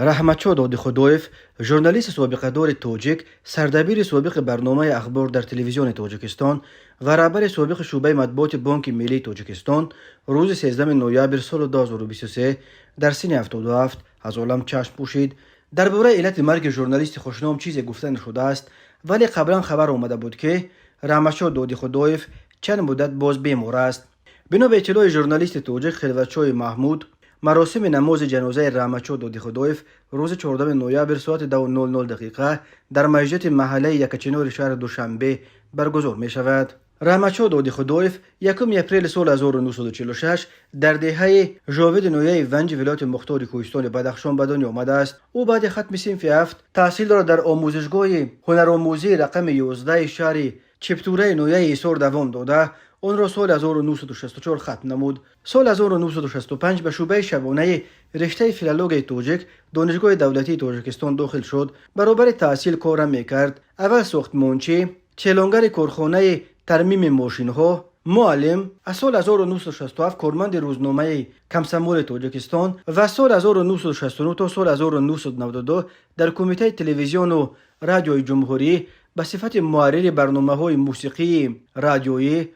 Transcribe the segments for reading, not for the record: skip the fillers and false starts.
رحمتشاه دادخدویف، ژورنالیست سابق دار تاجیک، سردبیر سابق برنامه اخبار در تلویزیون تاجیکستان و رهبر سابق شعبه مطبوعات بانک ملی تاجیکستان، روز 13 نوامبر سال 2023 در سن 77 از عالم چشم پوشید. درباره علت مرگ ژورنالیست خوشنام چیزی گفته نشده است، ولی قبلا خبر آمده بود که رحمتشاه دادخدویف چند مدت باز بیمار است. بنا به اطلاع ژورنالیست تاجیک خلوتشاه محمود، مراسم نماز جنازه رحمتشاه دادخدویف روز 14 نوامبر ساعت 2:00 دقیقه در مسجد محله یکچنار شهر دوشنبه برگزار می شود. رحمتشاه دادخدویف 1 اپریل سال 1946 در دهه جاوید نویه ونج ولایت مختار کوهستان بدخشان به دنیا آمده است. او بعد ختم صنف 7 تحصیل را در آموزشگاه هنرآموزی رقم 11 شهر چپتوره نویه ایسار دوام داده. آن را سال 1964 ختم نمود. سال 1965 به شعبه شبانه رشته فیلولوژی تاجیک دانشگاه دولتی تاجیکستان داخل شد. برابر تحصیل کار میکرد. اول ساختمانچی، چلانگر کارخانه ترمیم ماشین‌ها، معلم. از سال 1967 کارمند روزنامه کمسمول تاجیکستان و سال 1969 تا سال 1992 در کمیته تلویزیون و رادیوی جمهوری به صفت محرر برنامه‌های موسیقی رادیویی،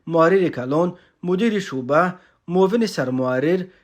محرر کلان، مدیر شعبه، معاون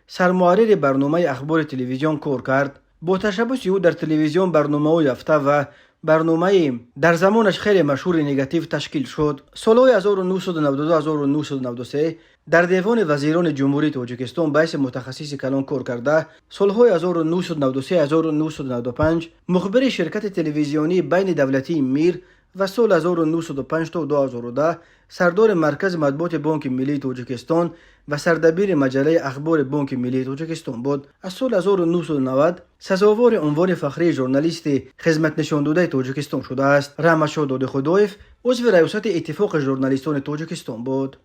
سرمحرر برنامه اخبار تلویزیون کار کرد. با تشبث او در تلویزیون برنامه‌های یافته و برنامه در زمانش خیلی مشهور نگاتیو تشکیل شد. سالهای 1992-1993 در دیوان وزیران جمهوری تاجیکستان به حیث متخصص کلان کار کرده. سالهای 1993-1995 مخبر شرکت تلویزیونی بین دولتی میر و سال 1905 تا 2010 سردار مرکز مطبوعات بانک ملی تاجیکستان و سردبیر مجله اخبار بانک ملی تاجیکستان بود. از سال 1990 سزاوار عنوان فخری ژورنالیست خدمت نشان داده تاجیکستان شده است. رحمتشاه دادخدویف عضو ریاست اتفاق ژورنالیستان تاجیکستان بود.